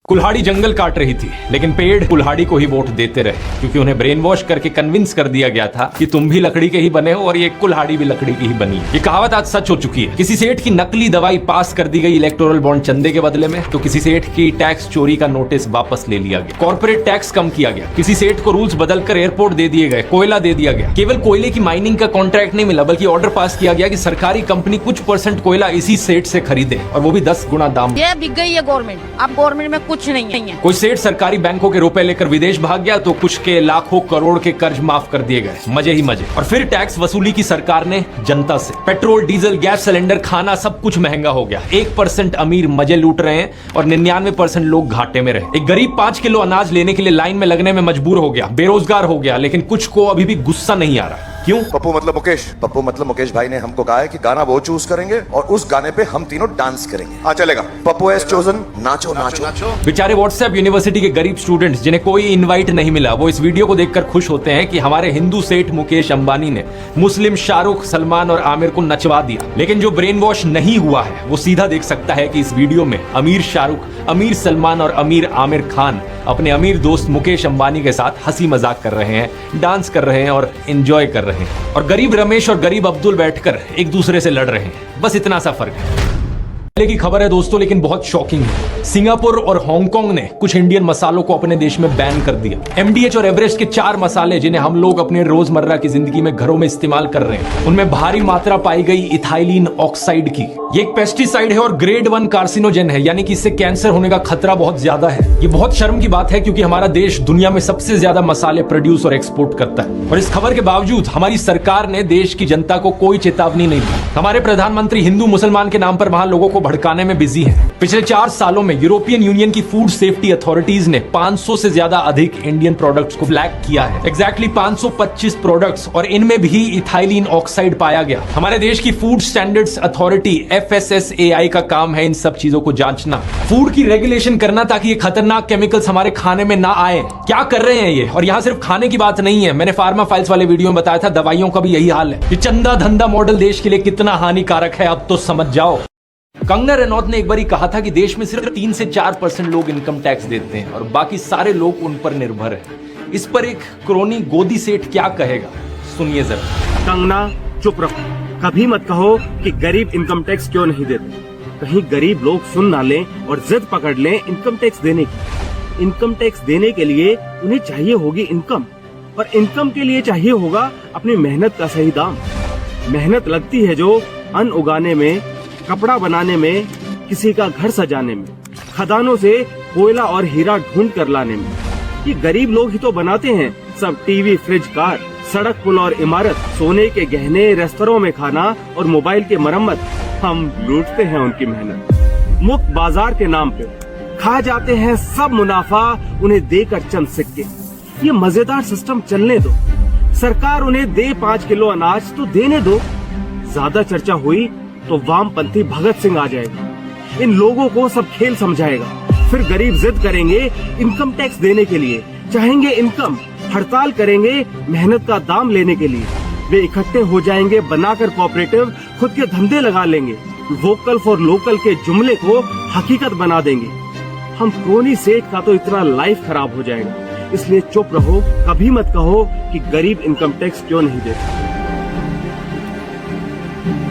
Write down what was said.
कुल्हाड़ी जंगल काट रही थी, लेकिन पेड़ कुल्हाड़ी को ही वोट देते रहे, क्योंकि उन्हें ब्रेन वॉश करके कन्विंस कर दिया गया था कि तुम भी लकड़ी के ही बने हो और ये कुल्हाड़ी भी लकड़ी की ही बनी। ये कहावत आज सच हो चुकी है। किसी सेठ की नकली दवाई पास कर दी गई इलेक्टोरल बॉन्ड चंदे के बदले में, तो किसी सेठ की टैक्स चोरी का नोटिस वापस ले लिया गया। कॉर्पोरेट टैक्स कम किया गया, किसी सेठ को रूल्स बदलकर एयरपोर्ट दे दिए गए, कोयला दे दिया गया। केवल कोयले की माइनिंग का कॉन्ट्रैक्ट नहीं मिला, बल्कि ऑर्डर पास किया गया कि सरकारी कंपनी कुछ % कोयला इसी सेठ से खरीदे, और वो भी 10 गुना दाम। ये बिक गई है गवर्नमेंट, अब गवर्नमेंट में कुछ नहीं है। कोई सेठ सरकारी बैंकों के रुपए लेकर विदेश भाग गया, तो कुछ के लाखों करोड़ के कर्ज माफ कर दिए गए। मजे ही मजे। और फिर टैक्स वसूली की सरकार ने जनता से। पेट्रोल, डीजल, गैस सिलेंडर, खाना सब कुछ महंगा हो गया। 1% अमीर मजे लूट रहे हैं और 99% लोग घाटे में रहे। एक गरीब 5 किलो अनाज लेने के लिए लाइन में लगने में मजबूर हो गया, बेरोजगार हो गया, लेकिन कुछ को अभी भी गुस्सा नहीं आ रहा। क्यों? पप्पू मतलब मुकेश भाई ने हमको कहा है कि गाना वो चूज करेंगे और उस गाने पे हम तीनों डांस करेंगे। हाँ चलेगा। पप्पू हैज चोजन नाचो नाचो नाचो। बेचारे व्हाट्सएप यूनिवर्सिटी के गरीब स्टूडेंट्स जिन्हें कोई इनवाइट नहीं मिला, वो इस वीडियो को देखकर खुश होते हैं कि हमारे हिंदू सेठ मुकेश अंबानी ने मुस्लिम शाहरुख, सलमान और आमिर को नचवा दिया। लेकिन जो ब्रेन वॉश नहीं हुआ है वो सीधा देख सकता है कि इस वीडियो में अमीर शाहरुख, अमीर सलमान और अमीर आमिर खान अपने अमीर दोस्त मुकेश अंबानी के साथ हंसी मजाक कर रहे हैं, डांस कर रहे हैं और एंजॉय कर रहे हैं। और गरीब रमेश और गरीब अब्दुल बैठकर एक दूसरे से लड़ रहे हैं। बस इतना सा फर्क है। की खबर है दोस्तों, लेकिन बहुत शॉकिंग है। सिंगापुर और हांगकांग ने कुछ इंडियन मसालों को अपने देश में बैन कर दिया। MDH और एवरेस्ट के 4 मसाले जिन्हें हम लोग अपने रोजमर्रा की जिंदगी में घरों में इस्तेमाल कर रहे हैं, उनमें भारी मात्रा पाई गई इथाइलिन ऑक्साइड की। ये एक पेस्टिसाइड है और ग्रेड 1 कार्सिनोजेन है, यानी कि इससे कैंसर होने का खतरा बहुत ज्यादा है। ये बहुत शर्म की बात है, क्योंकि हमारा देश दुनिया में सबसे ज्यादा मसाले प्रोड्यूस और एक्सपोर्ट करता है, और इस खबर के बावजूद हमारी सरकार ने देश की जनता को कोई चेतावनी नहीं दी। हमारे प्रधानमंत्री हिंदू मुसलमान के नाम पर वहां लोगों को भड़काने में बिजी है। पिछले 4 सालों में यूरोपियन यूनियन की फूड सेफ्टी अथॉरिटीज ने 500 से ज्यादा अधिक इंडियन प्रोडक्ट्स को फ्लैग किया है। एग्जैक्टली 525 प्रोडक्ट्स, और इनमें भी इथाइलिन ऑक्साइड पाया गया। हमारे देश की फूड स्टैंडर्ड्स अथॉरिटी FSSAI का काम है इन सब चीजों को जांचना, फूड की रेगुलेशन करना, ताकि ये खतरनाक केमिकल्स हमारे खाने में ना आए। क्या कर रहे हैं ये? और यहाँ सिर्फ खाने की बात नहीं है, मैंने फार्मा फाइल्स वाले वीडियो में बताया था, दवाइयों का भी यही हाल है। ये चंदा धंधा मॉडल देश के लिए कितना हानिकारक है, अब तो समझ जाओ। कंगना रनौत ने एक बार कहा था कि देश में सिर्फ 3 से 4% लोग इनकम टैक्स देते हैं और बाकी सारे लोग उन पर निर्भर हैं। इस पर एक क्रोनी गोदी सेठ क्या कहेगा, सुनिए जरा। कंगना चुप रहो, कभी मत कहो कि गरीब इनकम टैक्स क्यों नहीं देते। कहीं गरीब लोग सुन ना लें और जिद पकड़ लें इनकम टैक्स देने की। इनकम टैक्स देने के लिए उन्हें चाहिए होगी इनकम, और इनकम के लिए चाहिए होगा अपनी मेहनत का सही दाम। मेहनत लगती है जो अन्न उगाने में, कपड़ा बनाने में, किसी का घर सजाने में, खदानों से कोयला और हीरा ढूंढ कर लाने में। ये गरीब लोग ही तो बनाते हैं सब टीवी, फ्रिज, कार, सड़क, पुल और इमारत, सोने के गहने, रेस्तरां में खाना और मोबाइल के मरम्मत। हम लूटते हैं उनकी मेहनत। मुफ्त बाजार के नाम पे खा जाते हैं सब मुनाफा, उन्हें देकर चंद सिक्के। ये मजेदार सिस्टम चलने दो। सरकार उन्हें दे 5 किलो अनाज तो देने दो। ज्यादा चर्चा हुई तो वामपंथी भगत सिंह आ जाएगा, इन लोगों को सब खेल समझाएगा। फिर गरीब जिद करेंगे इनकम टैक्स देने के लिए, चाहेंगे इनकम, हड़ताल करेंगे मेहनत का दाम लेने के लिए। वे इकट्ठे हो जाएंगे, बनाकर कोऑपरेटिव, खुद के धंधे लगा लेंगे, वोकल फॉर लोकल के जुमले को हकीकत बना देंगे। हम क्रोनी सेठ का तो इतना लाइफ खराब हो जाएगा। इसलिए चुप रहो, कभी मत कहो कि गरीब इनकम टैक्स क्यों नहीं देते।